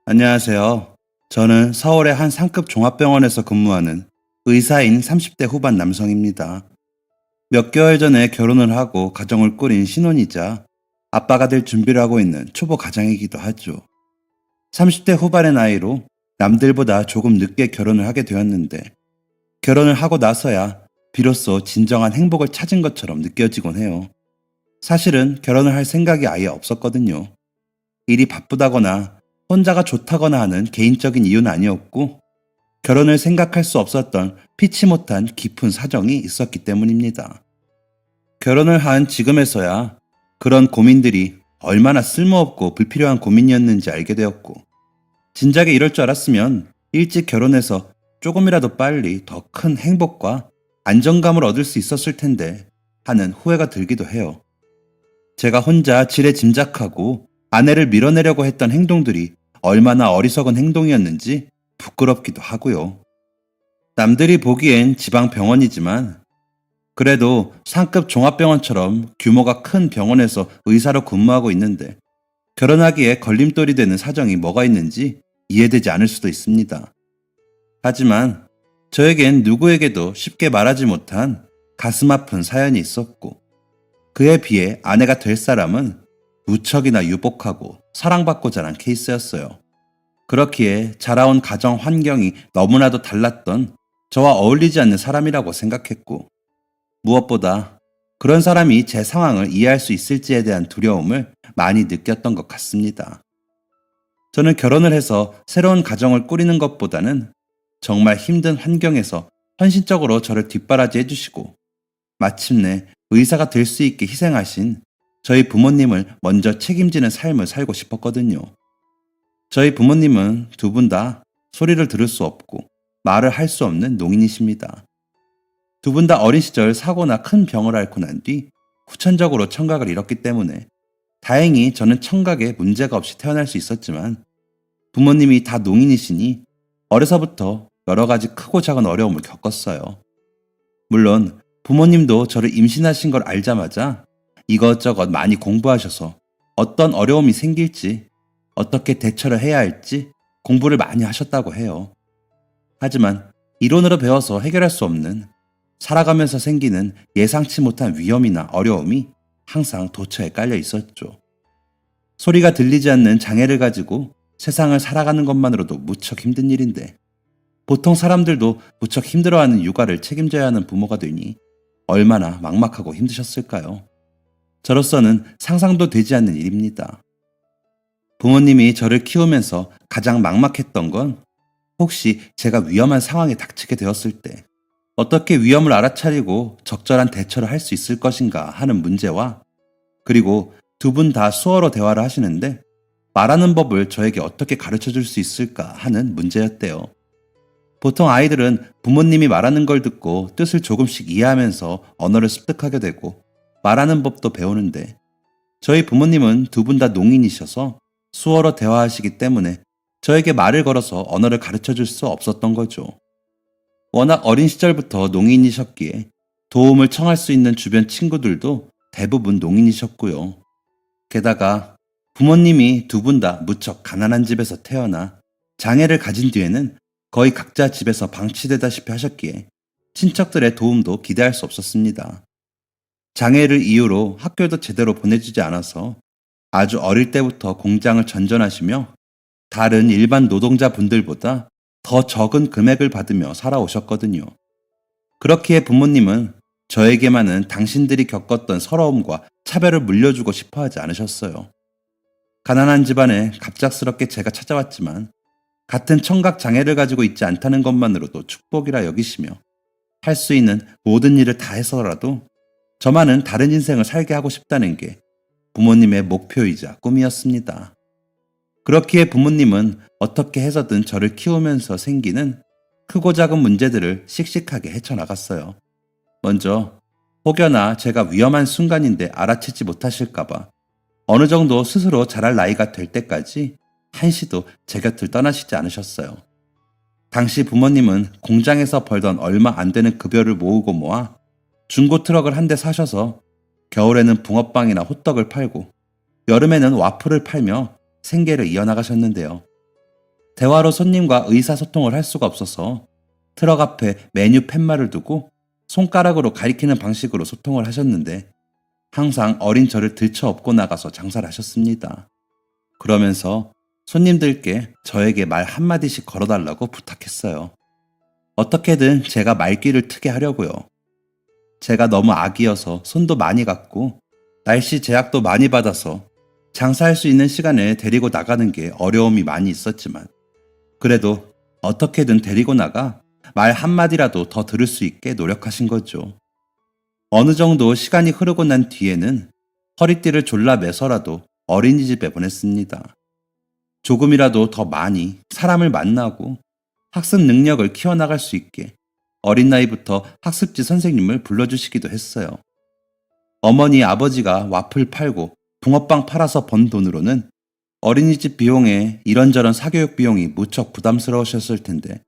안녕하세요. 저는 서울의 한 상급 종합병원에서 근무하는 의사인 30대 후반 남성입니다. 몇 개월 전에 결혼을 하고 가정을 꾸린 신혼이자 아빠가 될 준비를 하고 있는 초보 가장이기도 하죠. 30대 후반의 나이로 남들보다 조금 늦게 결혼을 하게 되었는데 결혼을 하고 나서야 비로소 진정한 행복을 찾은 것처럼 느껴지곤 해요. 사실은 결혼을 할 생각이 아예 없었거든요. 일이 바쁘다거나 혼자가 좋다거나 하는 개인적인 이유는 아니었고 결혼을 생각할 수 없었던 피치 못한 깊은 사정이 있었기 때문입니다. 결혼을 한 지금에서야 그런 고민들이 얼마나 쓸모없고 불필요한 고민이었는지 알게 되었고 진작에 이럴 줄 알았으면 일찍 결혼해서 조금이라도 빨리 더 큰 행복과 안정감을 얻을 수 있었을 텐데 하는 후회가 들기도 해요. 제가 혼자 지레 짐작하고 아내를 밀어내려고 했던 행동들이 얼마나 어리석은 행동이었는지 부끄럽기도 하고요. 남들이 보기엔 지방 병원이지만 그래도 상급 종합병원처럼 규모가 큰 병원에서 의사로 근무하고 있는데 결혼하기에 걸림돌이 되는 사정이 뭐가 있는지 이해되지 않을 수도 있습니다. 하지만 저에겐 누구에게도 쉽게 말하지 못한 가슴 아픈 사연이 있었고 그에 비해 아내가 될 사람은 무척이나 유복하고 사랑받고 자란 케이스였어요. 그렇기에 자라온 가정 환경이 너무나도 달랐던 저와 어울리지 않는 사람이라고 생각했고 무엇보다 그런 사람이 제 상황을 이해할 수 있을지에 대한 두려움을 많이 느꼈던 것 같습니다. 저는 결혼을 해서 새로운 가정을 꾸리는 것보다는 정말 힘든 환경에서 헌신적으로 저를 뒷바라지 해주시고 마침내 의사가 될 수 있게 희생하신 저희 부모님을 먼저 책임지는 삶을 살고 싶었거든요. 저희 부모님은 두 분 다 소리를 들을 수 없고 말을 할 수 없는 농인이십니다. 두 분 다 어린 시절 사고나 큰 병을 앓고 난 뒤 후천적으로 청각을 잃었기 때문에 다행히 저는 청각에 문제가 없이 태어날 수 있었지만 부모님이 다 농인이시니 어려서부터 여러 가지 크고 작은 어려움을 겪었어요. 물론 부모님도 저를 임신하신 걸 알자마자 이것저것 많이 공부하셔서 어떤 어려움이 생길지 어떻게 대처를 해야 할지 공부를 많이 하셨다고 해요. 하지만 이론으로 배워서 해결할 수 없는 살아가면서 생기는 예상치 못한 위험이나 어려움이 항상 도처에 깔려 있었죠. 소리가 들리지 않는 장애를 가지고 세상을 살아가는 것만으로도 무척 힘든 일인데 보통 사람들도 무척 힘들어하는 육아를 책임져야 하는 부모가 되니 얼마나 막막하고 힘드셨을까요? 저로서는 상상도 되지 않는 일입니다. 부모님이 저를 키우면서 가장 막막했던 건 혹시 제가 위험한 상황에 닥치게 되었을 때 어떻게 위험을 알아차리고 적절한 대처를 할 수 있을 것인가 하는 문제와 그리고 두 분 다 수어로 대화를 하시는데 말하는 법을 저에게 어떻게 가르쳐 줄 수 있을까 하는 문제였대요. 보통 아이들은 부모님이 말하는 걸 듣고 뜻을 조금씩 이해하면서 언어를 습득하게 되고 말하는 법도 배우는데 저희 부모님은 두 분 다 농인이셔서 수어로 대화하시기 때문에 저에게 말을 걸어서 언어를 가르쳐 줄 수 없었던 거죠. 워낙 어린 시절부터 농인이셨기에 도움을 청할 수 있는 주변 친구들도 대부분 농인이셨고요. 게다가 부모님이 두 분 다 무척 가난한 집에서 태어나 장애를 가진 뒤에는 거의 각자 집에서 방치되다시피 하셨기에 친척들의 도움도 기대할 수 없었습니다. 장애를 이유로 학교도 제대로 보내주지 않아서 아주 어릴 때부터 공장을 전전하시며 다른 일반 노동자분들보다 더 적은 금액을 받으며 살아오셨거든요. 그렇기에 부모님은 저에게만은 당신들이 겪었던 서러움과 차별을 물려주고 싶어 하지 않으셨어요. 가난한 집안에 갑작스럽게 제가 찾아왔지만 같은 청각 장애를 가지고 있지 않다는 것만으로도 축복이라 여기시며 할 수 있는 모든 일을 다 해서라도 저만은 다른 인생을 살게 하고 싶다는 게 부모님의 목표이자 꿈이었습니다. 그렇기에 부모님은 어떻게 해서든 저를 키우면서 생기는 크고 작은 문제들을 씩씩하게 헤쳐나갔어요. 먼저 혹여나 제가 위험한 순간인데 알아채지 못하실까봐 어느 정도 스스로 자랄 나이가 될 때까지 한시도 제 곁을 떠나시지 않으셨어요. 당시 부모님은 공장에서 벌던 얼마 안 되는 급여를 모으고 모아 중고 트럭을 한 대 사셔서 겨울에는 붕어빵이나 호떡을 팔고 여름에는 와플을 팔며 생계를 이어나가셨는데요. 대화로 손님과 의사소통을 할 수가 없어서 트럭 앞에 메뉴 팻말을 두고 손가락으로 가리키는 방식으로 소통을 하셨는데 항상 어린 저를 들쳐업고 나가서 장사를 하셨습니다. 그러면서 손님들께 저에게 말 한마디씩 걸어달라고 부탁했어요. 어떻게든 제가 말귀를 트게 하려고요. 제가 너무 아기여서 손도 많이 갔고 날씨 제약도 많이 받아서 장사할 수 있는 시간에 데리고 나가는 게 어려움이 많이 있었지만 그래도 어떻게든 데리고 나가 말 한마디라도 더 들을 수 있게 노력하신 거죠. 어느 정도 시간이 흐르고 난 뒤에는 허리띠를 졸라 매서라도 어린이집에 보냈습니다. 조금이라도 더 많이 사람을 만나고 학습 능력을 키워나갈 수 있게 어린 나이부터 학습지 선생님을 불러주시기도 했어요. 어머니 아버지가 와플 팔고 붕어빵 팔아서 번 돈으로는 어린이집 비용에 이런저런 사교육 비용이 무척 부담스러우셨을 텐데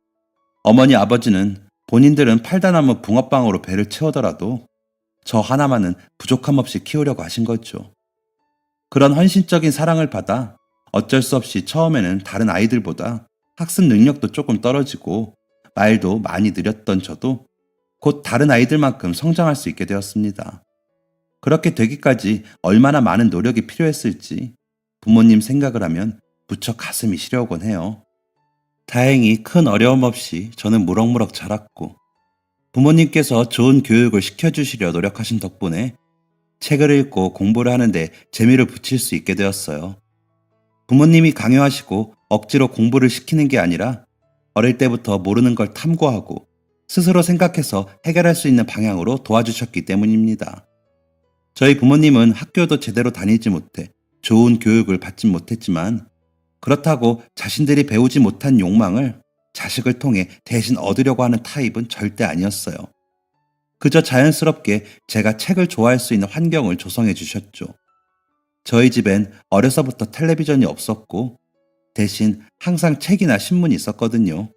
어머니 아버지는 본인들은 팔다 남은 붕어빵으로 배를 채우더라도 저 하나만은 부족함 없이 키우려고 하신 거죠. 그런 헌신적인 사랑을 받아 어쩔 수 없이 처음에는 다른 아이들보다 학습 능력도 조금 떨어지고 말도 많이 느렸던 저도 곧 다른 아이들만큼 성장할 수 있게 되었습니다. 그렇게 되기까지 얼마나 많은 노력이 필요했을지 부모님 생각을 하면 무척 가슴이 시려오곤 해요. 다행히 큰 어려움 없이 저는 무럭무럭 자랐고 부모님께서 좋은 교육을 시켜주시려 노력하신 덕분에 책을 읽고 공부를 하는데 재미를 붙일 수 있게 되었어요. 부모님이 강요하시고 억지로 공부를 시키는 게 아니라 어릴 때부터 모르는 걸 탐구하고 스스로 생각해서 해결할 수 있는 방향으로 도와주셨기 때문입니다. 저희 부모님은 학교도 제대로 다니지 못해 좋은 교육을 받진 못했지만 그렇다고 자신들이 배우지 못한 욕망을 자식을 통해 대신 얻으려고 하는 타입은 절대 아니었어요. 그저 자연스럽게 제가 책을 좋아할 수 있는 환경을 조성해 주셨죠. 저희 집엔 어려서부터 텔레비전이 없었고 대신 항상 책이나 신문이 있었거든요.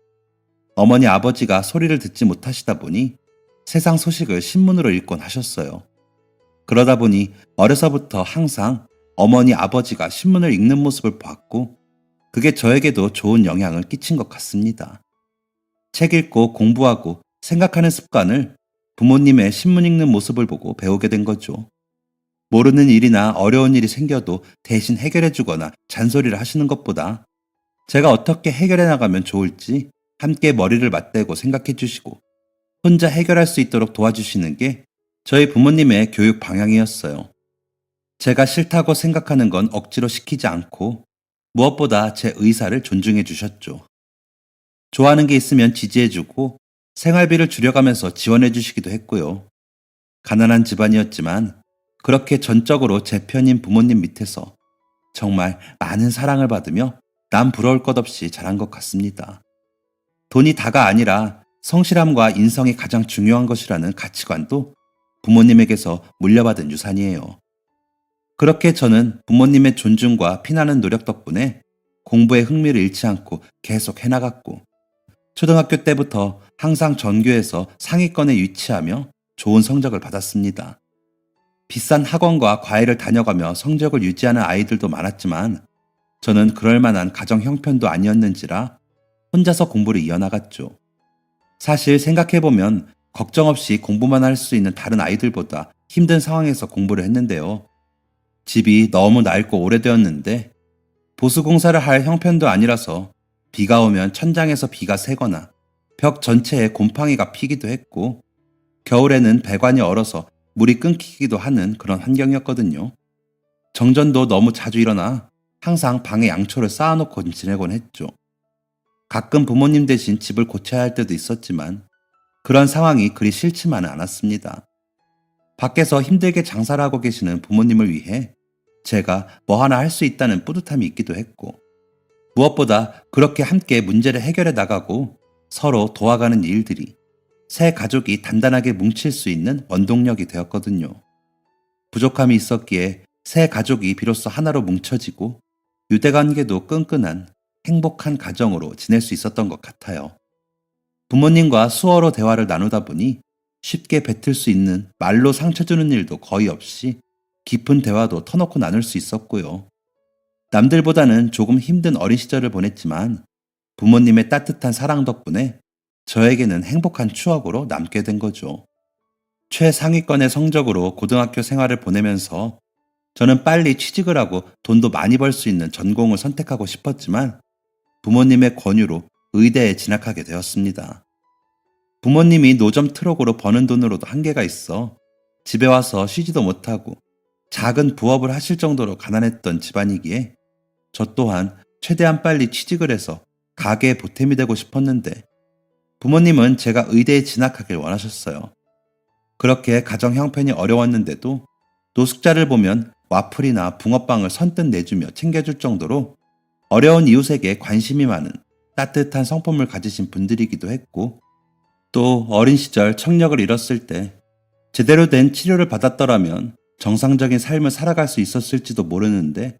어머니 아버지가 소리를 듣지 못하시다 보니 세상 소식을 신문으로 읽곤 하셨어요. 그러다 보니 어려서부터 항상 어머니 아버지가 신문을 읽는 모습을 봤고 그게 저에게도 좋은 영향을 끼친 것 같습니다. 책 읽고 공부하고 생각하는 습관을 부모님의 신문 읽는 모습을 보고 배우게 된 거죠. 모르는 일이나 어려운 일이 생겨도 대신 해결해 주거나 잔소리를 하시는 것보다 제가 어떻게 해결해 나가면 좋을지 함께 머리를 맞대고 생각해 주시고 혼자 해결할 수 있도록 도와주시는 게 저희 부모님의 교육 방향이었어요. 제가 싫다고 생각하는 건 억지로 시키지 않고 무엇보다 제 의사를 존중해 주셨죠. 좋아하는 게 있으면 지지해 주고 생활비를 줄여가면서 지원해 주시기도 했고요. 가난한 집안이었지만 그렇게 전적으로 제 편인 부모님 밑에서 정말 많은 사랑을 받으며 남 부러울 것 없이 자란 것 같습니다. 돈이 다가 아니라 성실함과 인성이 가장 중요한 것이라는 가치관도 부모님에게서 물려받은 유산이에요. 그렇게 저는 부모님의 존중과 피나는 노력 덕분에 공부에 흥미를 잃지 않고 계속 해나갔고 초등학교 때부터 항상 전교에서 상위권에 위치하며 좋은 성적을 받았습니다. 비싼 학원과 과외를 다녀가며 성적을 유지하는 아이들도 많았지만 저는 그럴 만한 가정 형편도 아니었는지라 혼자서 공부를 이어나갔죠. 사실 생각해보면 걱정 없이 공부만 할 수 있는 다른 아이들보다 힘든 상황에서 공부를 했는데요. 집이 너무 낡고 오래되었는데 보수공사를 할 형편도 아니라서 비가 오면 천장에서 비가 새거나 벽 전체에 곰팡이가 피기도 했고 겨울에는 배관이 얼어서 물이 끊기기도 하는 그런 환경이었거든요. 정전도 너무 자주 일어나 항상 방에 양초를 쌓아놓고 지내곤 했죠. 가끔 부모님 대신 집을 고쳐야 할 때도 있었지만 그런 상황이 그리 싫지만은 않았습니다. 밖에서 힘들게 장사를 하고 계시는 부모님을 위해 제가 뭐 하나 할 수 있다는 뿌듯함이 있기도 했고 무엇보다 그렇게 함께 문제를 해결해 나가고 서로 도와가는 일들이 새 가족이 단단하게 뭉칠 수 있는 원동력이 되었거든요. 부족함이 있었기에 새 가족이 비로소 하나로 뭉쳐지고 유대관계도 끈끈한 행복한 가정으로 지낼 수 있었던 것 같아요. 부모님과 수어로 대화를 나누다 보니 쉽게 뱉을 수 있는 말로 상처 주는 일도 거의 없이 깊은 대화도 터놓고 나눌 수 있었고요. 남들보다는 조금 힘든 어린 시절을 보냈지만 부모님의 따뜻한 사랑 덕분에 저에게는 행복한 추억으로 남게 된 거죠. 최상위권의 성적으로 고등학교 생활을 보내면서 저는 빨리 취직을 하고 돈도 많이 벌 수 있는 전공을 선택하고 싶었지만 부모님의 권유로 의대에 진학하게 되었습니다. 부모님이 노점 트럭으로 버는 돈으로도 한계가 있어 집에 와서 쉬지도 못하고 작은 부업을 하실 정도로 가난했던 집안이기에 저 또한 최대한 빨리 취직을 해서 가게에 보탬이 되고 싶었는데 부모님은 제가 의대에 진학하길 원하셨어요. 그렇게 가정 형편이 어려웠는데도 노숙자를 보면 와플이나 붕어빵을 선뜻 내주며 챙겨줄 정도로 어려운 이웃에게 관심이 많은 따뜻한 성품을 가지신 분들이기도 했고, 또 어린 시절 청력을 잃었을 때 제대로 된 치료를 받았더라면 정상적인 삶을 살아갈 수 있었을지도 모르는데,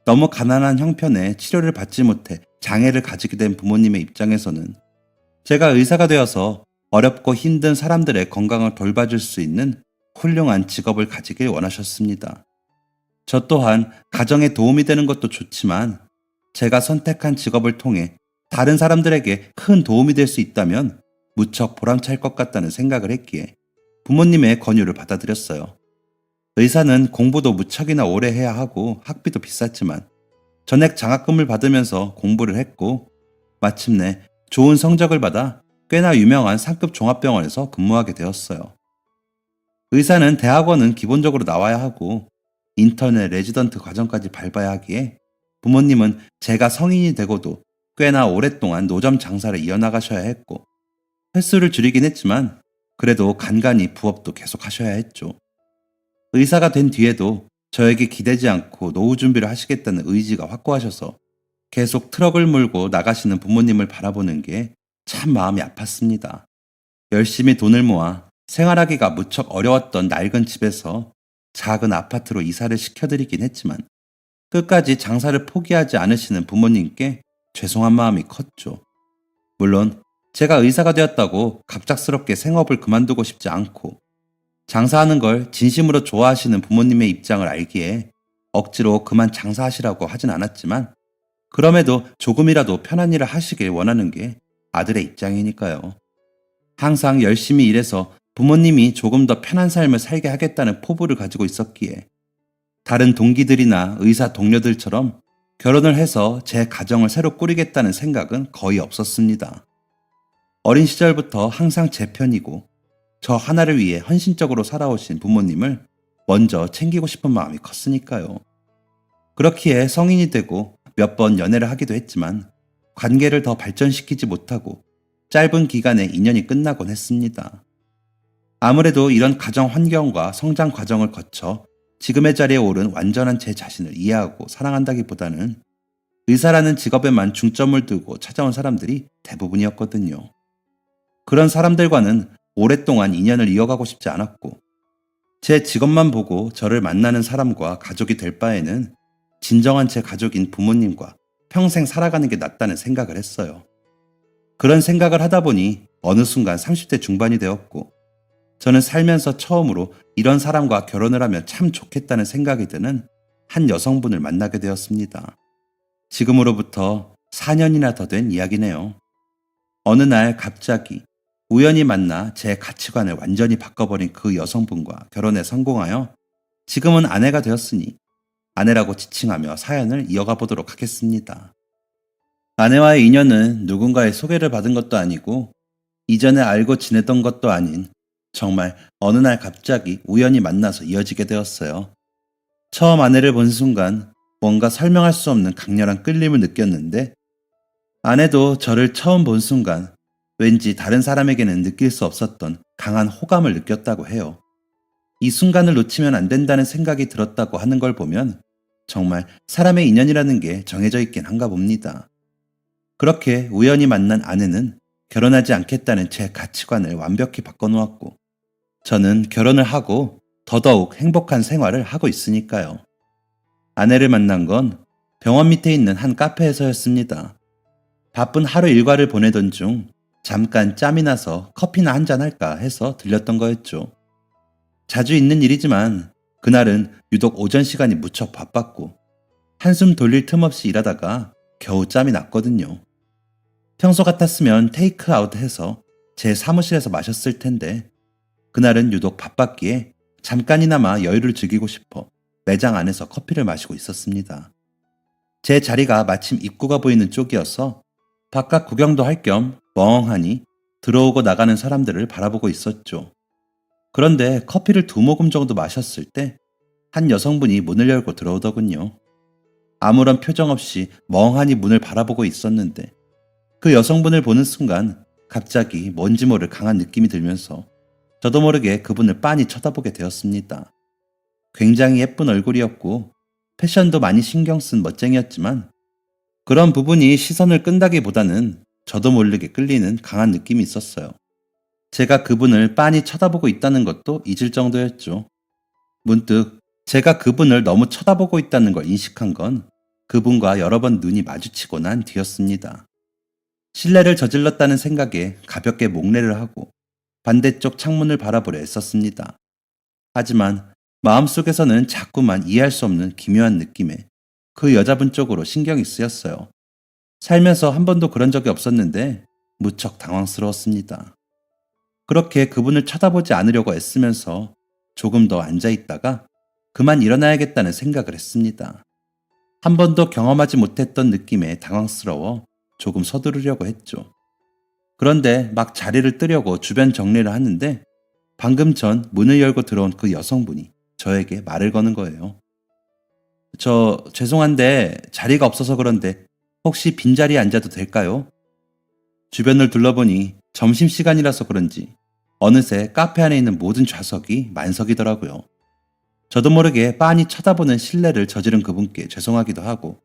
너무 가난한 형편에 치료를 받지 못해 장애를 가지게 된 부모님의 입장에서는 제가 의사가 되어서 어렵고 힘든 사람들의 건강을 돌봐줄 수 있는 훌륭한 직업을 가지길 원하셨습니다. 저 또한 가정에 도움이 되는 것도 좋지만 제가 선택한 직업을 통해 다른 사람들에게 큰 도움이 될 수 있다면 무척 보람찰 것 같다는 생각을 했기에 부모님의 권유를 받아들였어요. 의사는 공부도 무척이나 오래 해야 하고 학비도 비쌌지만 전액 장학금을 받으면서 공부를 했고 마침내 좋은 성적을 받아 꽤나 유명한 상급 종합병원에서 근무하게 되었어요. 의사는 대학원은 기본적으로 나와야 하고 인턴의 레지던트 과정까지 밟아야 하기에 부모님은 제가 성인이 되고도 꽤나 오랫동안 노점 장사를 이어나가셔야 했고 횟수를 줄이긴 했지만 그래도 간간히 부업도 계속 하셔야 했죠. 의사가 된 뒤에도 저에게 기대지 않고 노후 준비를 하시겠다는 의지가 확고하셔서 계속 트럭을 몰고 나가시는 부모님을 바라보는 게 참 마음이 아팠습니다. 열심히 돈을 모아 생활하기가 무척 어려웠던 낡은 집에서 작은 아파트로 이사를 시켜드리긴 했지만 끝까지 장사를 포기하지 않으시는 부모님께 죄송한 마음이 컸죠. 물론 제가 의사가 되었다고 갑작스럽게 생업을 그만두고 싶지 않고 장사하는 걸 진심으로 좋아하시는 부모님의 입장을 알기에 억지로 그만 장사하시라고 하진 않았지만 그럼에도 조금이라도 편한 일을 하시길 원하는 게 아들의 입장이니까요. 항상 열심히 일해서 부모님이 조금 더 편한 삶을 살게 하겠다는 포부를 가지고 있었기에 다른 동기들이나 의사 동료들처럼 결혼을 해서 제 가정을 새로 꾸리겠다는 생각은 거의 없었습니다. 어린 시절부터 항상 제 편이고 저 하나를 위해 헌신적으로 살아오신 부모님을 먼저 챙기고 싶은 마음이 컸으니까요. 그렇기에 성인이 되고 몇 번 연애를 하기도 했지만 관계를 더 발전시키지 못하고 짧은 기간에 인연이 끝나곤 했습니다. 아무래도 이런 가정 환경과 성장 과정을 거쳐 지금의 자리에 오른 완전한 제 자신을 이해하고 사랑한다기보다는 의사라는 직업에만 중점을 두고 찾아온 사람들이 대부분이었거든요. 그런 사람들과는 오랫동안 인연을 이어가고 싶지 않았고 제 직업만 보고 저를 만나는 사람과 가족이 될 바에는 진정한 제 가족인 부모님과 평생 살아가는 게 낫다는 생각을 했어요. 그런 생각을 하다 보니 어느 순간 30대 중반이 되었고 저는 살면서 처음으로 이런 사람과 결혼을 하면 참 좋겠다는 생각이 드는 한 여성분을 만나게 되었습니다. 지금으로부터 4년이나 더 된 이야기네요. 어느 날 갑자기 우연히 만나 제 가치관을 완전히 바꿔버린 그 여성분과 결혼에 성공하여 지금은 아내가 되었으니 아내라고 지칭하며 사연을 이어가 보도록 하겠습니다. 아내와의 인연은 누군가의 소개를 받은 것도 아니고 이전에 알고 지내던 것도 아닌 정말 어느 날 갑자기 우연히 만나서 이어지게 되었어요. 처음 아내를 본 순간 뭔가 설명할 수 없는 강렬한 끌림을 느꼈는데 아내도 저를 처음 본 순간 왠지 다른 사람에게는 느낄 수 없었던 강한 호감을 느꼈다고 해요. 이 순간을 놓치면 안 된다는 생각이 들었다고 하는 걸 보면 정말 사람의 인연이라는 게 정해져 있긴 한가 봅니다. 그렇게 우연히 만난 아내는 결혼하지 않겠다는 제 가치관을 완벽히 바꿔놓았고 저는 결혼을 하고 더더욱 행복한 생활을 하고 있으니까요. 아내를 만난 건 병원 밑에 있는 한 카페에서였습니다. 바쁜 하루 일과를 보내던 중 잠깐 짬이 나서 커피나 한잔 할까 해서 들렸던 거였죠. 자주 있는 일이지만 그날은 유독 오전 시간이 무척 바빴고 한숨 돌릴 틈 없이 일하다가 겨우 짬이 났거든요. 평소 같았으면 테이크아웃 해서 제 사무실에서 마셨을 텐데 그날은 유독 바빴기에 잠깐이나마 여유를 즐기고 싶어 매장 안에서 커피를 마시고 있었습니다. 제 자리가 마침 입구가 보이는 쪽이어서 바깥 구경도 할 겸 멍하니 들어오고 나가는 사람들을 바라보고 있었죠. 그런데 커피를 두 모금 정도 마셨을 때 한 여성분이 문을 열고 들어오더군요. 아무런 표정 없이 멍하니 문을 바라보고 있었는데 그 여성분을 보는 순간 갑자기 뭔지 모를 강한 느낌이 들면서 저도 모르게 그분을 빤히 쳐다보게 되었습니다. 굉장히 예쁜 얼굴이었고 패션도 많이 신경 쓴 멋쟁이였지만 그런 부분이 시선을 끈다기보다는 저도 모르게 끌리는 강한 느낌이 있었어요. 제가 그분을 빤히 쳐다보고 있다는 것도 잊을 정도였죠. 문득 제가 그분을 너무 쳐다보고 있다는 걸 인식한 건 그분과 여러 번 눈이 마주치고 난 뒤였습니다. 실례를 저질렀다는 생각에 가볍게 목례를 하고 반대쪽 창문을 바라보려 애썼습니다. 하지만 마음속에서는 자꾸만 이해할 수 없는 기묘한 느낌에 그 여자분 쪽으로 신경이 쓰였어요. 살면서 한 번도 그런 적이 없었는데 무척 당황스러웠습니다. 그렇게 그분을 쳐다보지 않으려고 애쓰면서 조금 더 앉아있다가 그만 일어나야겠다는 생각을 했습니다. 한 번도 경험하지 못했던 느낌에 당황스러워 조금 서두르려고 했죠. 그런데 막 자리를 뜨려고 주변 정리를 하는데 방금 전 문을 열고 들어온 그 여성분이 저에게 말을 거는 거예요. 죄송한데 자리가 없어서 그런데 혹시 빈자리에 앉아도 될까요? 주변을 둘러보니 점심시간이라서 그런지 어느새 카페 안에 있는 모든 좌석이 만석이더라고요. 저도 모르게 빤히 쳐다보는 실례를 저지른 그분께 죄송하기도 하고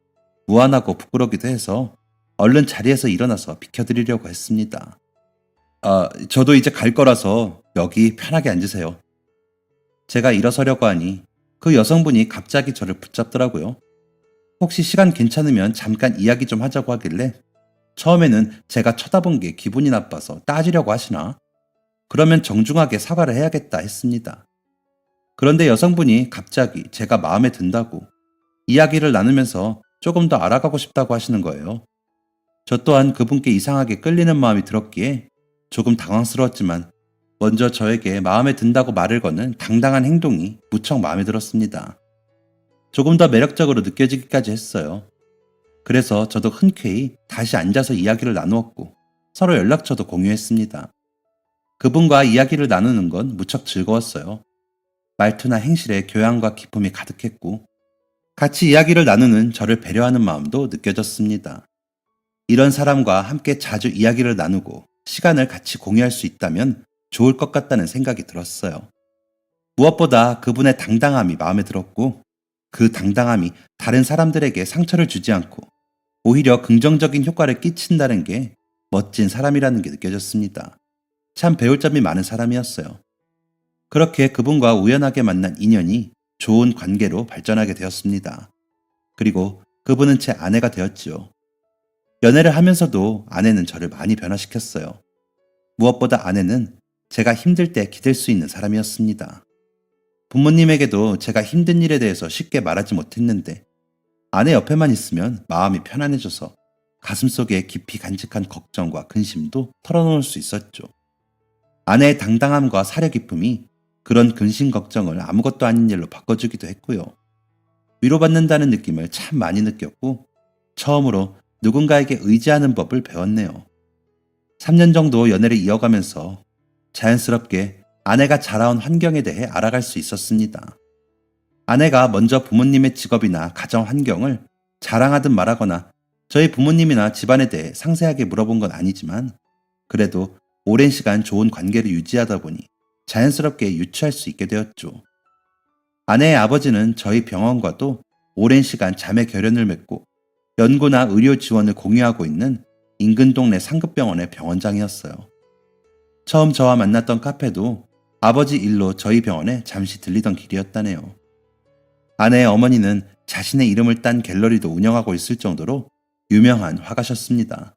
무안하고 부끄럽기도 해서 얼른 자리에서 일어나서 비켜드리려고 했습니다. 저도 이제 갈 거라서 여기 편하게 앉으세요. 제가 일어서려고 하니 그 여성분이 갑자기 저를 붙잡더라고요. 혹시 시간 괜찮으면 잠깐 이야기 좀 하자고 하길래 처음에는 제가 쳐다본 게 기분이 나빠서 따지려고 하시나? 그러면 정중하게 사과를 해야겠다 했습니다. 그런데 여성분이 갑자기 제가 마음에 든다고 이야기를 나누면서 조금 더 알아가고 싶다고 하시는 거예요. 저 또한 그분께 이상하게 끌리는 마음이 들었기에 조금 당황스러웠지만 먼저 저에게 마음에 든다고 말을 거는 당당한 행동이 무척 마음에 들었습니다. 조금 더 매력적으로 느껴지기까지 했어요. 그래서 저도 흔쾌히 다시 앉아서 이야기를 나누었고 서로 연락처도 공유했습니다. 그분과 이야기를 나누는 건 무척 즐거웠어요. 말투나 행실에 교양과 기품이 가득했고 같이 이야기를 나누는 저를 배려하는 마음도 느껴졌습니다. 이런 사람과 함께 자주 이야기를 나누고 시간을 같이 공유할 수 있다면 좋을 것 같다는 생각이 들었어요. 무엇보다 그분의 당당함이 마음에 들었고 그 당당함이 다른 사람들에게 상처를 주지 않고 오히려 긍정적인 효과를 끼친다는 게 멋진 사람이라는 게 느껴졌습니다. 참 배울 점이 많은 사람이었어요. 그렇게 그분과 우연하게 만난 인연이 좋은 관계로 발전하게 되었습니다. 그리고 그분은 제 아내가 되었지요. 연애를 하면서도 아내는 저를 많이 변화시켰어요. 무엇보다 아내는 제가 힘들 때 기댈 수 있는 사람이었습니다. 부모님에게도 제가 힘든 일에 대해서 쉽게 말하지 못했는데 아내 옆에만 있으면 마음이 편안해져서 가슴속에 깊이 간직한 걱정과 근심도 털어놓을 수 있었죠. 아내의 당당함과 사려 깊음이 그런 근심 걱정을 아무것도 아닌 일로 바꿔주기도 했고요. 위로받는다는 느낌을 참 많이 느꼈고 처음으로 누군가에게 의지하는 법을 배웠네요. 3년 정도 연애를 이어가면서 자연스럽게 아내가 자라온 환경에 대해 알아갈 수 있었습니다. 아내가 먼저 부모님의 직업이나 가정 환경을 자랑하듯 말하거나 저희 부모님이나 집안에 대해 상세하게 물어본 건 아니지만 그래도 오랜 시간 좋은 관계를 유지하다 보니 자연스럽게 유추할 수 있게 되었죠. 아내의 아버지는 저희 병원과도 오랜 시간 자매 결연을 맺고 연구나 의료 지원을 공유하고 있는 인근 동네 상급병원의 병원장이었어요. 처음 저와 만났던 카페도 아버지 일로 저희 병원에 잠시 들리던 길이었다네요. 아내의 어머니는 자신의 이름을 딴 갤러리도 운영하고 있을 정도로 유명한 화가셨습니다.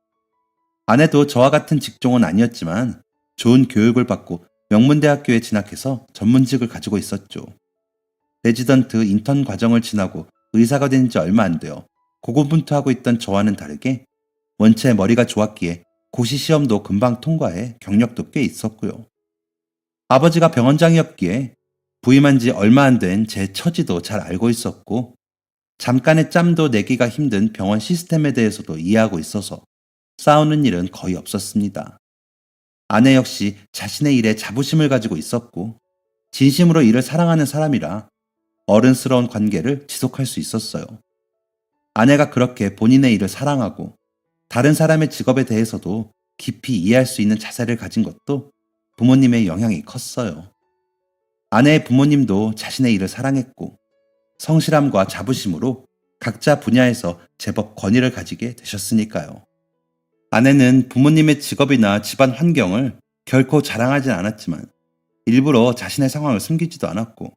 아내도 저와 같은 직종은 아니었지만 좋은 교육을 받고 명문대학교에 진학해서 전문직을 가지고 있었죠. 레지던트 인턴 과정을 지나고 의사가 된 지 얼마 안 되어 고군분투하고 있던 저와는 다르게 원체 머리가 좋았기에 고시 시험도 금방 통과해 경력도 꽤 있었고요. 아버지가 병원장이었기에 부임한 지 얼마 안 된 제 처지도 잘 알고 있었고, 잠깐의 짬도 내기가 힘든 병원 시스템에 대해서도 이해하고 있어서 싸우는 일은 거의 없었습니다. 아내 역시 자신의 일에 자부심을 가지고 있었고, 진심으로 일을 사랑하는 사람이라 어른스러운 관계를 지속할 수 있었어요. 아내가 그렇게 본인의 일을 사랑하고 다른 사람의 직업에 대해서도 깊이 이해할 수 있는 자세를 가진 것도 부모님의 영향이 컸어요. 아내의 부모님도 자신의 일을 사랑했고 성실함과 자부심으로 각자 분야에서 제법 권위를 가지게 되셨으니까요. 아내는 부모님의 직업이나 집안 환경을 결코 자랑하진 않았지만 일부러 자신의 상황을 숨기지도 않았고,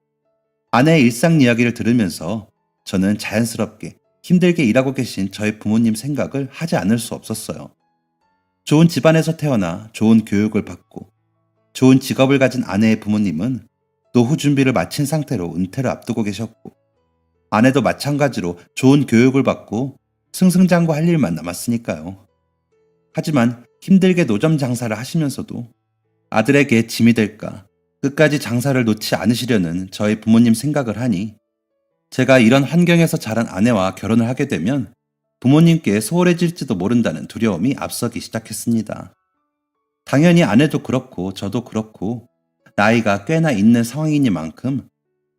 아내의 일상 이야기를 들으면서 저는 자연스럽게 힘들게 일하고 계신 저희 부모님 생각을 하지 않을 수 없었어요. 좋은 집안에서 태어나 좋은 교육을 받고 좋은 직업을 가진 아내의 부모님은 노후 준비를 마친 상태로 은퇴를 앞두고 계셨고, 아내도 마찬가지로 좋은 교육을 받고 승승장구할 일만 남았으니까요. 하지만 힘들게 노점 장사를 하시면서도 아들에게 짐이 될까 끝까지 장사를 놓지 않으시려는 저희 부모님 생각을 하니, 제가 이런 환경에서 자란 아내와 결혼을 하게 되면 부모님께 소홀해질지도 모른다는 두려움이 앞서기 시작했습니다. 당연히 아내도 그렇고 저도 그렇고 나이가 꽤나 있는 상황이니만큼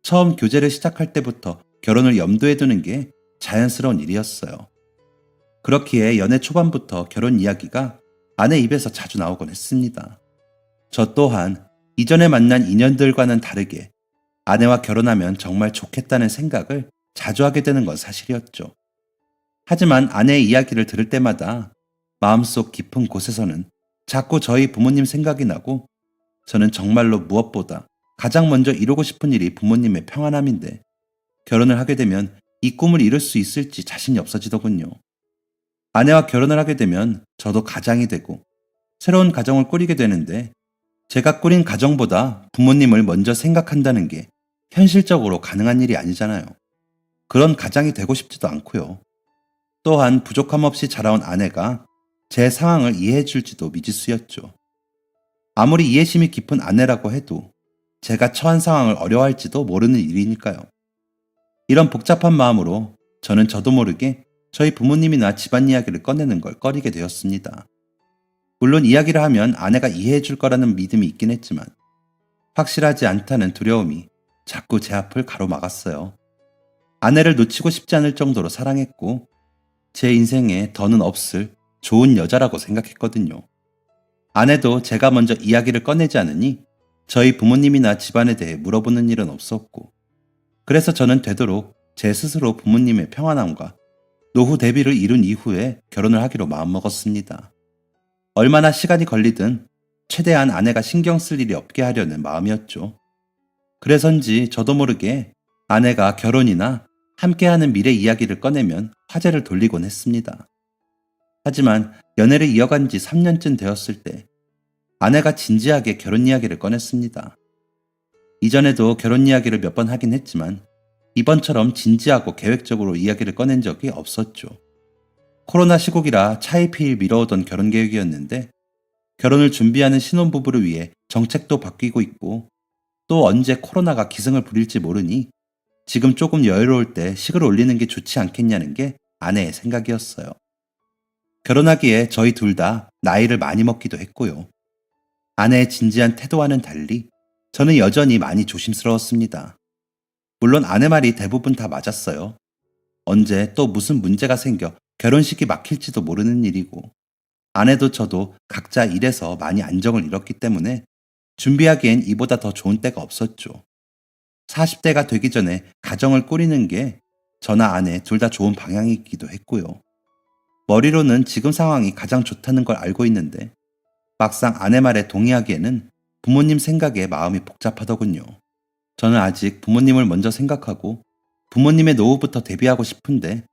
처음 교제를 시작할 때부터 결혼을 염두에 두는 게 자연스러운 일이었어요. 그렇기에 연애 초반부터 결혼 이야기가 아내 입에서 자주 나오곤 했습니다. 저 또한 이전에 만난 인연들과는 다르게 아내와 결혼하면 정말 좋겠다는 생각을 자주 하게 되는 건 사실이었죠. 하지만 아내의 이야기를 들을 때마다 마음속 깊은 곳에서는 자꾸 저희 부모님 생각이 나고, 저는 정말로 무엇보다 가장 먼저 이루고 싶은 일이 부모님의 평안함인데 결혼을 하게 되면 이 꿈을 이룰 수 있을지 자신이 없어지더군요. 아내와 결혼을 하게 되면 저도 가장이 되고 새로운 가정을 꾸리게 되는데, 제가 꾸린 가정보다 부모님을 먼저 생각한다는 게 현실적으로 가능한 일이 아니잖아요. 그런 가장이 되고 싶지도 않고요. 또한 부족함 없이 자라온 아내가 제 상황을 이해해 줄지도 미지수였죠. 아무리 이해심이 깊은 아내라고 해도 제가 처한 상황을 어려워할지도 모르는 일이니까요. 이런 복잡한 마음으로 저는 저도 모르게 저희 부모님이나 집안 이야기를 꺼내는 걸 꺼리게 되었습니다. 물론 이야기를 하면 아내가 이해해 줄 거라는 믿음이 있긴 했지만 확실하지 않다는 두려움이 자꾸 제 앞을 가로막았어요. 아내를 놓치고 싶지 않을 정도로 사랑했고 제 인생에 더는 없을 좋은 여자라고 생각했거든요. 아내도 제가 먼저 이야기를 꺼내지 않으니 저희 부모님이나 집안에 대해 물어보는 일은 없었고, 그래서 저는 되도록 제 스스로 부모님의 평안함과 노후 대비를 이룬 이후에 결혼을 하기로 마음먹었습니다. 얼마나 시간이 걸리든 최대한 아내가 신경 쓸 일이 없게 하려는 마음이었죠. 그래서인지 저도 모르게 아내가 결혼이나 함께하는 미래 이야기를 꺼내면 화제를 돌리곤 했습니다. 하지만 연애를 이어간 지 3년쯤 되었을 때 아내가 진지하게 결혼 이야기를 꺼냈습니다. 이전에도 결혼 이야기를 몇 번 하긴 했지만 이번처럼 진지하고 계획적으로 이야기를 꺼낸 적이 없었죠. 코로나 시국이라 차일피일 미뤄오던 결혼 계획이었는데 결혼을 준비하는 신혼부부를 위해 정책도 바뀌고 있고, 또 언제 코로나가 기승을 부릴지 모르니 지금 조금 여유로울 때 식을 올리는 게 좋지 않겠냐는 게 아내의 생각이었어요. 결혼하기에 저희 둘 다 나이를 많이 먹기도 했고요. 아내의 진지한 태도와는 달리 저는 여전히 많이 조심스러웠습니다. 물론 아내 말이 대부분 다 맞았어요. 언제 또 무슨 문제가 생겨 결혼식이 막힐지도 모르는 일이고, 아내도 저도 각자 일에서 많이 안정을 잃었기 때문에 준비하기엔 이보다 더 좋은 때가 없었죠. 40대가 되기 전에 가정을 꾸리는 게 저나 아내 둘 다 좋은 방향이기도 했고요. 머리로는 지금 상황이 가장 좋다는 걸 알고 있는데 막상 아내 말에 동의하기에는 부모님 생각에 마음이 복잡하더군요. 저는 아직 부모님을 먼저 생각하고 부모님의 노후부터 대비하고 싶은데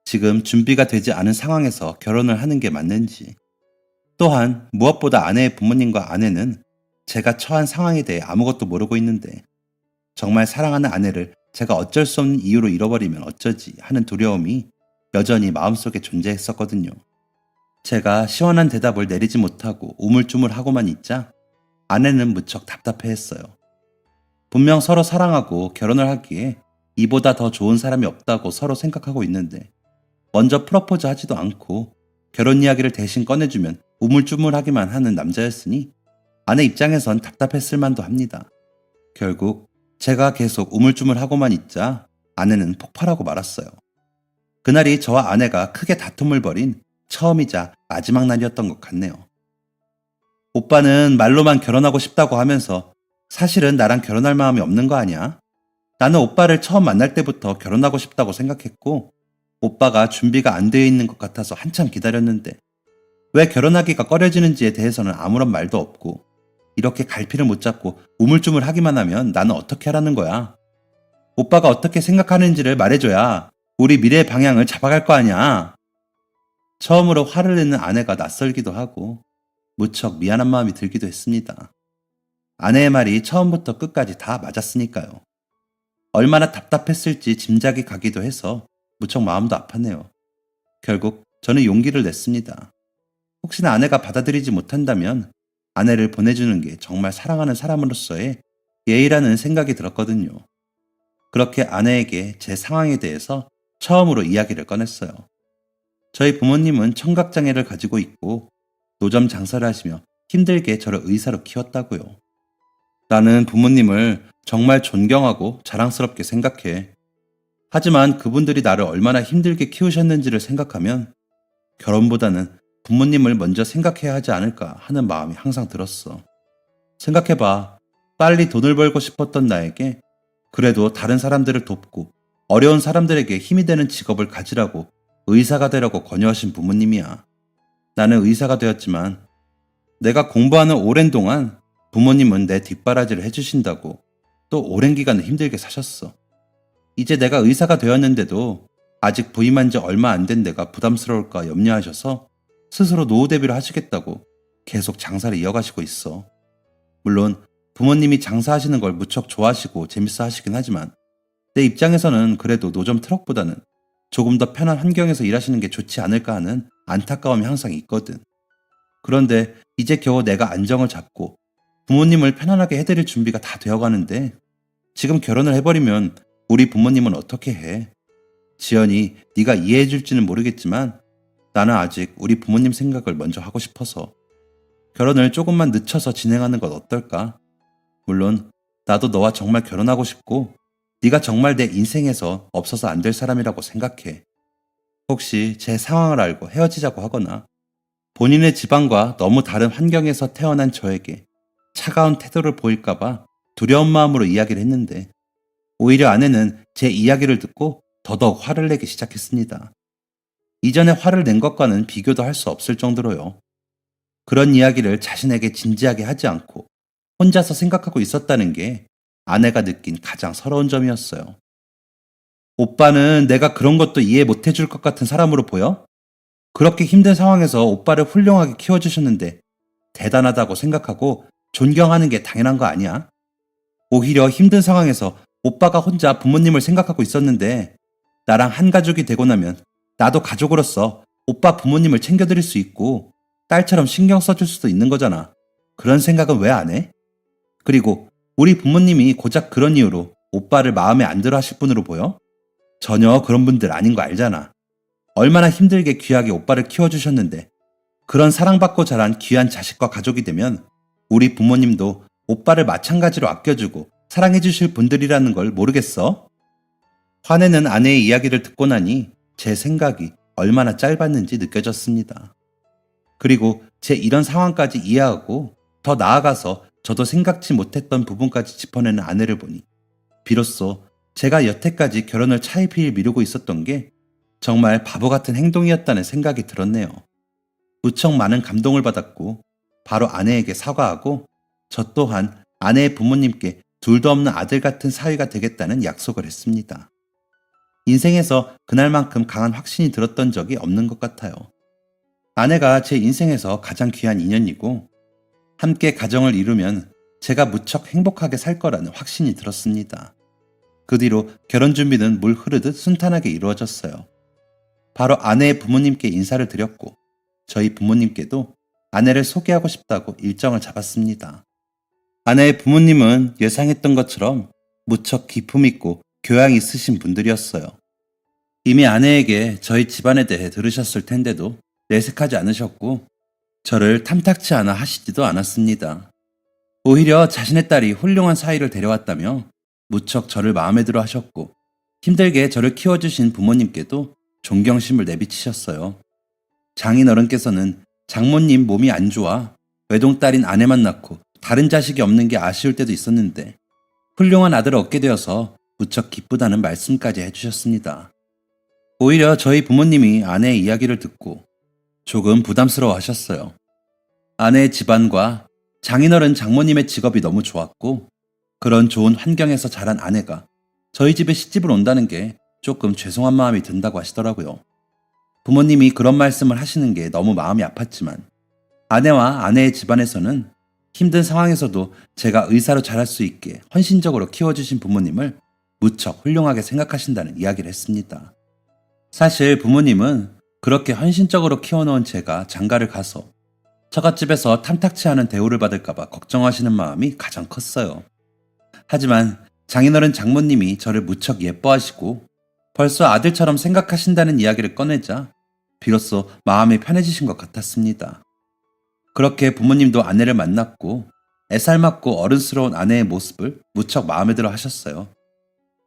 지금 준비가 되지 않은 상황에서 결혼을 하는 게 맞는지, 또한 무엇보다 아내의 부모님과 아내는 제가 처한 상황에 대해 아무것도 모르고 있는데 정말 사랑하는 아내를 제가 어쩔 수 없는 이유로 잃어버리면 어쩌지 하는 두려움이 여전히 마음속에 존재했었거든요. 제가 시원한 대답을 내리지 못하고 우물쭈물하고만 있자 아내는 무척 답답해했어요. 분명 서로 사랑하고 결혼을 하기에 이보다 더 좋은 사람이 없다고 서로 생각하고 있는데 먼저 프러포즈 하지도 않고 결혼 이야기를 대신 꺼내주면 우물쭈물하기만 하는 남자였으니 아내 입장에선 답답했을 만도 합니다. 결국 제가 계속 우물쭈물하고만 있자 아내는 폭발하고 말았어요. 그날이 저와 아내가 크게 다툼을 벌인 처음이자 마지막 날이었던 것 같네요. 오빠는 말로만 결혼하고 싶다고 하면서 사실은 나랑 결혼할 마음이 없는 거 아니야? 나는 오빠를 처음 만날 때부터 결혼하고 싶다고 생각했고 오빠가 준비가 안 되어 있는 것 같아서 한참 기다렸는데 왜 결혼하기가 꺼려지는지에 대해서는 아무런 말도 없고 이렇게 갈피를 못 잡고 우물쭈물하기만 하면 나는 어떻게 하라는 거야? 오빠가 어떻게 생각하는지를 말해줘야 우리 미래의 방향을 잡아갈 거 아니야? 처음으로 화를 내는 아내가 낯설기도 하고 무척 미안한 마음이 들기도 했습니다. 아내의 말이 처음부터 끝까지 다 맞았으니까요. 얼마나 답답했을지 짐작이 가기도 해서 무척 마음도 아팠네요. 결국 저는 용기를 냈습니다. 혹시나 아내가 받아들이지 못한다면 아내를 보내주는 게 정말 사랑하는 사람으로서의 예의라는 생각이 들었거든요. 그렇게 아내에게 제 상황에 대해서 처음으로 이야기를 꺼냈어요. 저희 부모님은 청각장애를 가지고 있고 노점 장사를 하시며 힘들게 저를 의사로 키웠다고요. 나는 부모님을 정말 존경하고 자랑스럽게 생각해. 하지만 그분들이 나를 얼마나 힘들게 키우셨는지를 생각하면 결혼보다는 부모님을 먼저 생각해야 하지 않을까 하는 마음이 항상 들었어. 생각해봐. 빨리 돈을 벌고 싶었던 나에게 그래도 다른 사람들을 돕고 어려운 사람들에게 힘이 되는 직업을 가지라고 의사가 되라고 권유하신 부모님이야. 나는 의사가 되었지만 내가 공부하는 오랜 동안 부모님은 내 뒷바라지를 해주신다고 또 오랜 기간을 힘들게 사셨어. 이제 내가 의사가 되었는데도 아직 부임한 지 얼마 안 된 내가 부담스러울까 염려하셔서 스스로 노후 대비를 하시겠다고 계속 장사를 이어가시고 있어. 물론 부모님이 장사하시는 걸 무척 좋아하시고 재밌어 하시긴 하지만 내 입장에서는 그래도 노점 트럭보다는 조금 더 편한 환경에서 일하시는 게 좋지 않을까 하는 안타까움이 항상 있거든. 그런데 이제 겨우 내가 안정을 잡고 부모님을 편안하게 해드릴 준비가 다 되어가는데 지금 결혼을 해버리면 우리 부모님은 어떻게 해? 지연이 네가 이해해줄지는 모르겠지만 나는 아직 우리 부모님 생각을 먼저 하고 싶어서 결혼을 조금만 늦춰서 진행하는 건 어떨까? 물론 나도 너와 정말 결혼하고 싶고 네가 정말 내 인생에서 없어서 안 될 사람이라고 생각해. 혹시 제 상황을 알고 헤어지자고 하거나 본인의 집안과 너무 다른 환경에서 태어난 저에게 차가운 태도를 보일까봐 두려운 마음으로 이야기를 했는데 오히려 아내는 제 이야기를 듣고 더더욱 화를 내기 시작했습니다. 이전에 화를 낸 것과는 비교도 할 수 없을 정도로요. 그런 이야기를 자신에게 진지하게 하지 않고 혼자서 생각하고 있었다는 게 아내가 느낀 가장 서러운 점이었어요. 오빠는 내가 그런 것도 이해 못 해줄 것 같은 사람으로 보여? 그렇게 힘든 상황에서 오빠를 훌륭하게 키워주셨는데 대단하다고 생각하고 존경하는 게 당연한 거 아니야? 오히려 힘든 상황에서 오빠가 혼자 부모님을 생각하고 있었는데 나랑 한 가족이 되고 나면 나도 가족으로서 오빠 부모님을 챙겨드릴 수 있고 딸처럼 신경 써줄 수도 있는 거잖아. 그런 생각은 왜 안 해? 그리고 우리 부모님이 고작 그런 이유로 오빠를 마음에 안 들어 하실 분으로 보여? 전혀 그런 분들 아닌 거 알잖아. 얼마나 힘들게 귀하게 오빠를 키워주셨는데 그런 사랑받고 자란 귀한 자식과 가족이 되면 우리 부모님도 오빠를 마찬가지로 아껴주고 사랑해주실 분들이라는 걸 모르겠어? 화내는 아내의 이야기를 듣고 나니 제 생각이 얼마나 짧았는지 느껴졌습니다. 그리고 제 이런 상황까지 이해하고 더 나아가서 저도 생각지 못했던 부분까지 짚어내는 아내를 보니 비로소 제가 여태까지 결혼을 차일피일 미루고 있었던 게 정말 바보 같은 행동이었다는 생각이 들었네요. 무척 많은 감동을 받았고 바로 아내에게 사과하고 저 또한 아내의 부모님께 둘도 없는 아들 같은 사위가 되겠다는 약속을 했습니다. 인생에서 그날만큼 강한 확신이 들었던 적이 없는 것 같아요. 아내가 제 인생에서 가장 귀한 인연이고 함께 가정을 이루면 제가 무척 행복하게 살 거라는 확신이 들었습니다. 그 뒤로 결혼 준비는 물 흐르듯 순탄하게 이루어졌어요. 바로 아내의 부모님께 인사를 드렸고 저희 부모님께도 아내를 소개하고 싶다고 일정을 잡았습니다. 아내의 부모님은 예상했던 것처럼 무척 기품 있고 교양 있으신 분들이었어요. 이미 아내에게 저희 집안에 대해 들으셨을 텐데도 내색하지 않으셨고 저를 탐탁치 않아 하시지도 않았습니다. 오히려 자신의 딸이 훌륭한 사위를 데려왔다며 무척 저를 마음에 들어 하셨고 힘들게 저를 키워주신 부모님께도 존경심을 내비치셨어요. 장인어른께서는 장모님 몸이 안 좋아 외동딸인 아내만 낳고 다른 자식이 없는 게 아쉬울 때도 있었는데 훌륭한 아들을 얻게 되어서 무척 기쁘다는 말씀까지 해주셨습니다. 오히려 저희 부모님이 아내의 이야기를 듣고 조금 부담스러워 하셨어요. 아내의 집안과 장인어른 장모님의 직업이 너무 좋았고 그런 좋은 환경에서 자란 아내가 저희 집에 시집을 온다는 게 조금 죄송한 마음이 든다고 하시더라고요. 부모님이 그런 말씀을 하시는 게 너무 마음이 아팠지만 아내와 아내의 집안에서는 힘든 상황에서도 제가 의사로 자랄 수 있게 헌신적으로 키워주신 부모님을 무척 훌륭하게 생각하신다는 이야기를 했습니다. 사실 부모님은 그렇게 헌신적으로 키워놓은 제가 장가를 가서 처갓집에서 탐탁치 않은 대우를 받을까봐 걱정하시는 마음이 가장 컸어요. 하지만 장인어른 장모님이 저를 무척 예뻐하시고 벌써 아들처럼 생각하신다는 이야기를 꺼내자 비로소 마음이 편해지신 것 같았습니다. 그렇게 부모님도 아내를 만났고 애살맞고 어른스러운 아내의 모습을 무척 마음에 들어 하셨어요.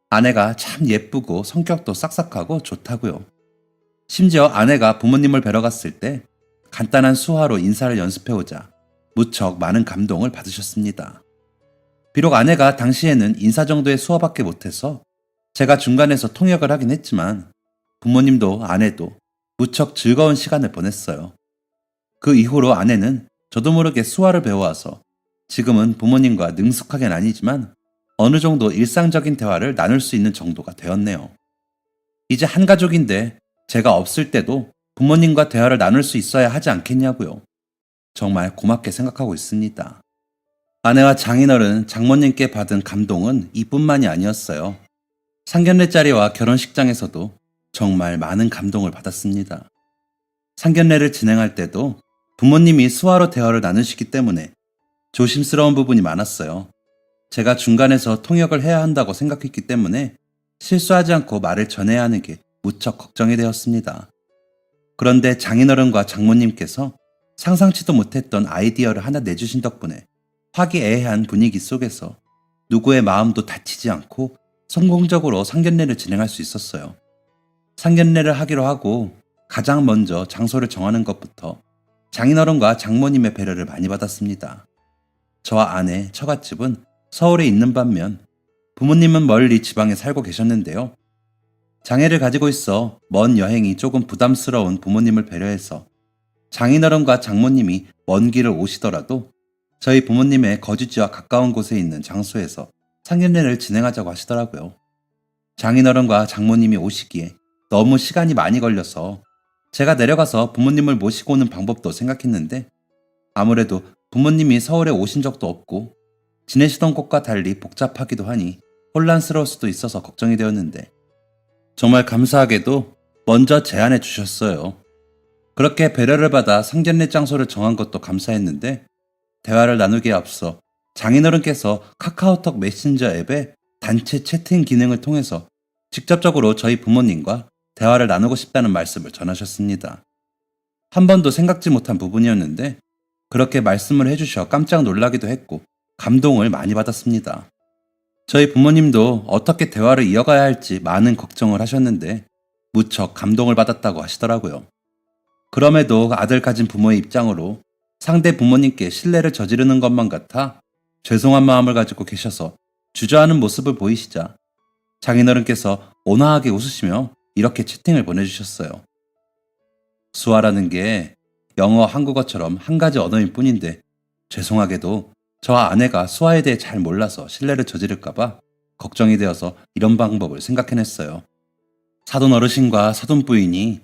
아내가 참 예쁘고 성격도 싹싹하고 좋다고요. 심지어 아내가 부모님을 뵈러 갔을 때 간단한 수화로 인사를 연습해오자 무척 많은 감동을 받으셨습니다. 비록 아내가 당시에는 인사 정도의 수화밖에 못해서 제가 중간에서 통역을 하긴 했지만 부모님도 아내도 무척 즐거운 시간을 보냈어요. 그 이후로 아내는 저도 모르게 수화를 배워와서 지금은 부모님과 능숙하게는 아니지만 어느 정도 일상적인 대화를 나눌 수 있는 정도가 되었네요. 이제 한 가족인데 제가 없을 때도 부모님과 대화를 나눌 수 있어야 하지 않겠냐고요. 정말 고맙게 생각하고 있습니다. 아내와 장인어른, 장모님께 받은 감동은 이뿐만이 아니었어요. 상견례자리와 결혼식장에서도 정말 많은 감동을 받았습니다. 상견례를 진행할 때도 부모님이 수화로 대화를 나누시기 때문에 조심스러운 부분이 많았어요. 제가 중간에서 통역을 해야 한다고 생각했기 때문에 실수하지 않고 말을 전해야 하는 게 무척 걱정이 되었습니다. 그런데 장인어른과 장모님께서 상상치도 못했던 아이디어를 하나 내주신 덕분에 화기애애한 분위기 속에서 누구의 마음도 다치지 않고 성공적으로 상견례를 진행할 수 있었어요. 상견례를 하기로 하고 가장 먼저 장소를 정하는 것부터 장인어른과 장모님의 배려를 많이 받았습니다. 저와 아내, 처갓집은 서울에 있는 반면 부모님은 멀리 지방에 살고 계셨는데요. 장애를 가지고 있어 먼 여행이 조금 부담스러운 부모님을 배려해서 장인어른과 장모님이 먼 길을 오시더라도 저희 부모님의 거주지와 가까운 곳에 있는 장소에서 상견례를 진행하자고 하시더라고요. 장인어른과 장모님이 오시기에 너무 시간이 많이 걸려서 제가 내려가서 부모님을 모시고 오는 방법도 생각했는데 아무래도 부모님이 서울에 오신 적도 없고 지내시던 곳과 달리 복잡하기도 하니 혼란스러울 수도 있어서 걱정이 되었는데 정말 감사하게도 먼저 제안해 주셨어요. 그렇게 배려를 받아 상견례 장소를 정한 것도 감사했는데 대화를 나누기에 앞서 장인어른께서 카카오톡 메신저 앱의 단체 채팅 기능을 통해서 직접적으로 저희 부모님과 대화를 나누고 싶다는 말씀을 전하셨습니다. 한 번도 생각지 못한 부분이었는데 그렇게 말씀을 해주셔 깜짝 놀라기도 했고 감동을 많이 받았습니다. 저희 부모님도 어떻게 대화를 이어가야 할지 많은 걱정을 하셨는데 무척 감동을 받았다고 하시더라고요. 그럼에도 아들 가진 부모의 입장으로 상대 부모님께 신뢰를 저지르는 것만 같아 죄송한 마음을 가지고 계셔서 주저하는 모습을 보이시자 장인어른께서 온화하게 웃으시며 이렇게 채팅을 보내주셨어요. 수화라는 게 영어, 한국어처럼 한 가지 언어일 뿐인데 죄송하게도 저와 아내가 수화에 대해 잘 몰라서 신뢰를 저지를까봐 걱정이 되어서 이런 방법을 생각해냈어요. 사돈 어르신과 사돈 부인이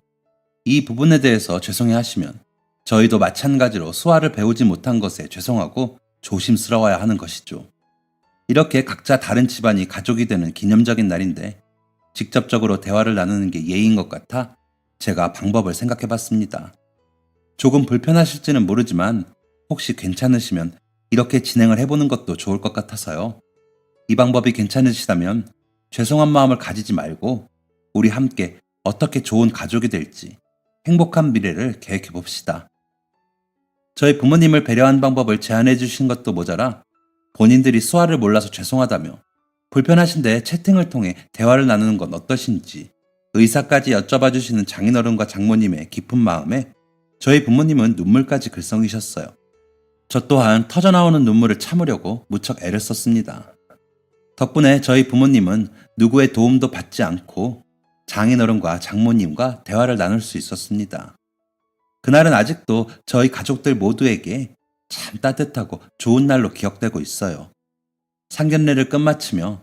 이 부분에 대해서 죄송해 하시면 저희도 마찬가지로 수화를 배우지 못한 것에 죄송하고 조심스러워야 하는 것이죠. 이렇게 각자 다른 집안이 가족이 되는 기념적인 날인데 직접적으로 대화를 나누는 게 예의인 것 같아 제가 방법을 생각해 봤습니다. 조금 불편하실지는 모르지만 혹시 괜찮으시면 이렇게 진행을 해보는 것도 좋을 것 같아서요. 이 방법이 괜찮으시다면 죄송한 마음을 가지지 말고 우리 함께 어떻게 좋은 가족이 될지 행복한 미래를 계획해 봅시다. 저희 부모님을 배려한 방법을 제안해 주신 것도 모자라 본인들이 수화를 몰라서 죄송하다며 불편하신데 채팅을 통해 대화를 나누는 건 어떠신지 의사까지 여쭤봐 주시는 장인어른과 장모님의 깊은 마음에 저희 부모님은 눈물까지 글썽이셨어요. 저 또한 터져나오는 눈물을 참으려고 무척 애를 썼습니다. 덕분에 저희 부모님은 누구의 도움도 받지 않고 장인어른과 장모님과 대화를 나눌 수 있었습니다. 그날은 아직도 저희 가족들 모두에게 참 따뜻하고 좋은 날로 기억되고 있어요. 상견례를 끝마치며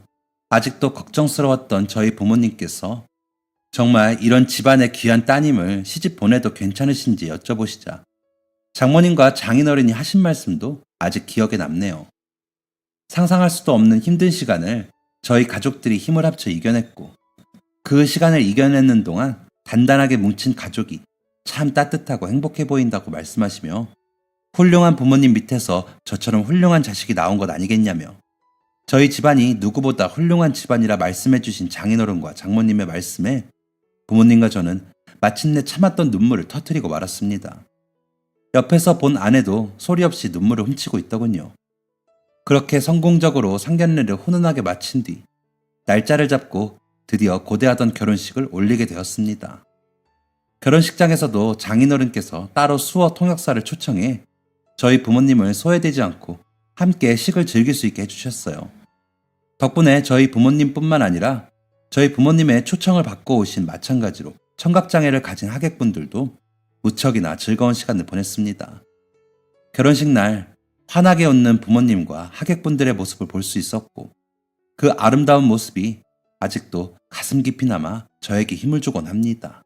아직도 걱정스러웠던 저희 부모님께서 정말 이런 집안의 귀한 따님을 시집 보내도 괜찮으신지 여쭤보시자 장모님과 장인어른이 하신 말씀도 아직 기억에 남네요. 상상할 수도 없는 힘든 시간을 저희 가족들이 힘을 합쳐 이겨냈고 그 시간을 이겨내는 동안 단단하게 뭉친 가족이 참 따뜻하고 행복해 보인다고 말씀하시며 훌륭한 부모님 밑에서 저처럼 훌륭한 자식이 나온 것 아니겠냐며 저희 집안이 누구보다 훌륭한 집안이라 말씀해 주신 장인어른과 장모님의 말씀에 부모님과 저는 마침내 참았던 눈물을 터뜨리고 말았습니다. 옆에서 본 아내도 소리 없이 눈물을 훔치고 있더군요. 그렇게 성공적으로 상견례를 훈훈하게 마친 뒤 날짜를 잡고 드디어 고대하던 결혼식을 올리게 되었습니다. 결혼식장에서도 장인어른께서 따로 수어 통역사를 초청해 저희 부모님을 소외되지 않고 함께 식을 즐길 수 있게 해주셨어요. 덕분에 저희 부모님뿐만 아니라 저희 부모님의 초청을 받고 오신 마찬가지로 청각장애를 가진 하객분들도 무척이나 즐거운 시간을 보냈습니다. 결혼식 날 환하게 웃는 부모님과 하객분들의 모습을 볼 수 있었고 그 아름다운 모습이 아직도 가슴 깊이 남아 저에게 힘을 주곤 합니다.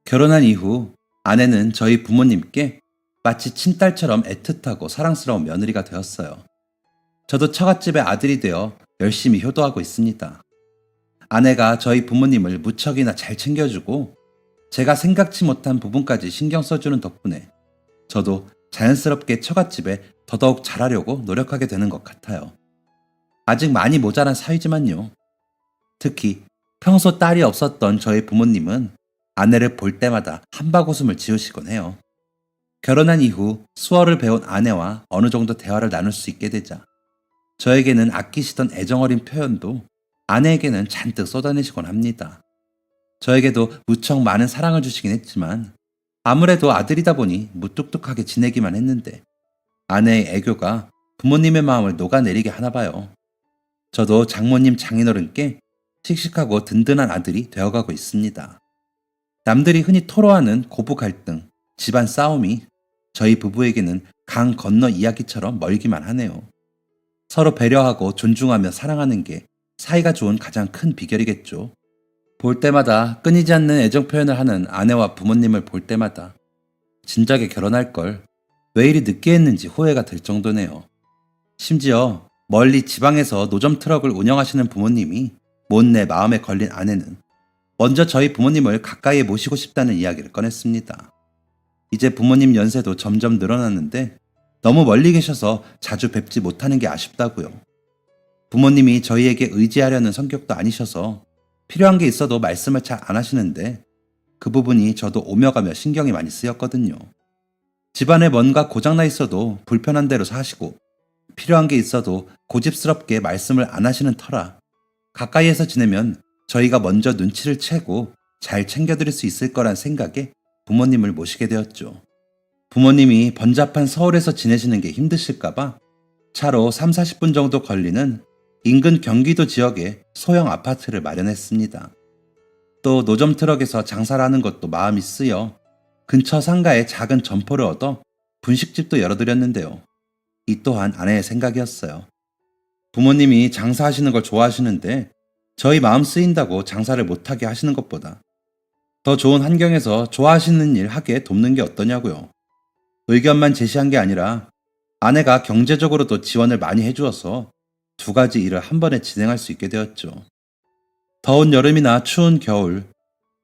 결혼한 이후 아내는 저희 부모님께 마치 친딸처럼 애틋하고 사랑스러운 며느리가 되었어요. 저도 처갓집의 아들이 되어 열심히 효도하고 있습니다. 아내가 저희 부모님을 무척이나 잘 챙겨주고 제가 생각지 못한 부분까지 신경 써주는 덕분에 저도 자연스럽게 처갓집에 더더욱 잘하려고 노력하게 되는 것 같아요. 아직 많이 모자란 사이지만요. 특히 평소 딸이 없었던 저희 부모님은 아내를 볼 때마다 한바구음을 지으시곤 해요. 결혼한 이후 수어를 배운 아내와 어느 정도 대화를 나눌 수 있게 되자 저에게는 아끼시던 애정어린 표현도 아내에게는 잔뜩 쏟아내시곤 합니다. 저에게도 무척 많은 사랑을 주시긴 했지만 아무래도 아들이다 보니 무뚝뚝하게 지내기만 했는데 아내의 애교가 부모님의 마음을 녹아내리게 하나 봐요. 저도 장모님 장인어른께 씩씩하고 든든한 아들이 되어가고 있습니다. 남들이 흔히 토로하는 고부 갈등, 집안 싸움이 저희 부부에게는 강 건너 이야기처럼 멀기만 하네요. 서로 배려하고 존중하며 사랑하는 게 사이가 좋은 가장 큰 비결이겠죠. 볼 때마다 끊이지 않는 애정 표현을 하는 아내와 부모님을 볼 때마다 진작에 결혼할 걸 왜 이리 늦게 했는지 후회가 될 정도네요. 심지어 멀리 지방에서 노점 트럭을 운영하시는 부모님이 못내 마음에 걸린 아내는 먼저 저희 부모님을 가까이에 모시고 싶다는 이야기를 꺼냈습니다. 이제 부모님 연세도 점점 늘어났는데 너무 멀리 계셔서 자주 뵙지 못하는 게 아쉽다고요. 부모님이 저희에게 의지하려는 성격도 아니셔서 필요한 게 있어도 말씀을 잘 안 하시는데 그 부분이 저도 오며 가며 신경이 많이 쓰였거든요. 집안에 뭔가 고장나 있어도 불편한 대로 사시고 필요한 게 있어도 고집스럽게 말씀을 안 하시는 터라 가까이에서 지내면 저희가 먼저 눈치를 채고 잘 챙겨드릴 수 있을 거란 생각에 부모님을 모시게 되었죠. 부모님이 번잡한 서울에서 지내시는 게 힘드실까봐 차로 3-40분 정도 걸리는 인근 경기도 지역에 소형 아파트를 마련했습니다. 또 노점 트럭에서 장사를 하는 것도 마음이 쓰여 근처 상가에 작은 점포를 얻어 분식집도 열어드렸는데요. 이 또한 아내의 생각이었어요. 부모님이 장사하시는 걸 좋아하시는데 저희 마음 쓰인다고 장사를 못하게 하시는 것보다 더 좋은 환경에서 좋아하시는 일 하게 돕는 게 어떠냐고요. 의견만 제시한 게 아니라 아내가 경제적으로도 지원을 많이 해주어서 두 가지 일을 한 번에 진행할 수 있게 되었죠. 더운 여름이나 추운 겨울,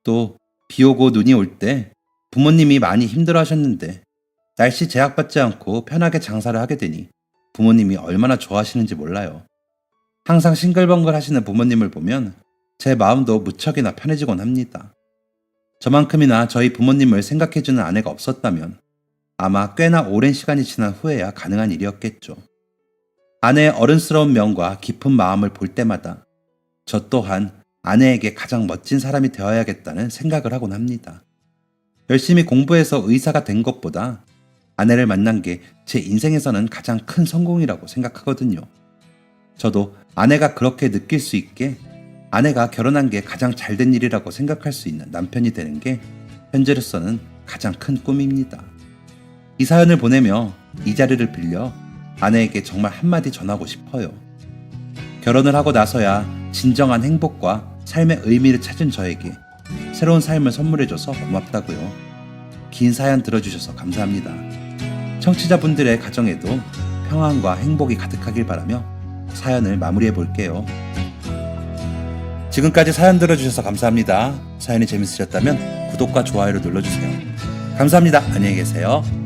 또 비 오고 눈이 올 때 부모님이 많이 힘들어 하셨는데 날씨 제약받지 않고 편하게 장사를 하게 되니 부모님이 얼마나 좋아하시는지 몰라요. 항상 싱글벙글 하시는 부모님을 보면 제 마음도 무척이나 편해지곤 합니다. 저만큼이나 저희 부모님을 생각해주는 아내가 없었다면 아마 꽤나 오랜 시간이 지난 후에야 가능한 일이었겠죠. 아내의 어른스러운 면과 깊은 마음을 볼 때마다 저 또한 아내에게 가장 멋진 사람이 되어야겠다는 생각을 하곤 합니다. 열심히 공부해서 의사가 된 것보다 아내를 만난 게 제 인생에서는 가장 큰 성공이라고 생각하거든요. 저도 아내가 그렇게 느낄 수 있게 아내가 결혼한 게 가장 잘된 일이라고 생각할 수 있는 남편이 되는 게 현재로서는 가장 큰 꿈입니다. 이 사연을 보내며 이 자리를 빌려 아내에게 정말 한마디 전하고 싶어요. 결혼을 하고 나서야 진정한 행복과 삶의 의미를 찾은 저에게 새로운 삶을 선물해줘서 고맙다고요. 긴 사연 들어주셔서 감사합니다. 청취자분들의 가정에도 평안과 행복이 가득하길 바라며 사연을 마무리해 볼게요. 지금까지 사연 들어주셔서 감사합니다. 사연이 재밌으셨다면 구독과 좋아요를 눌러주세요. 감사합니다. 안녕히 계세요.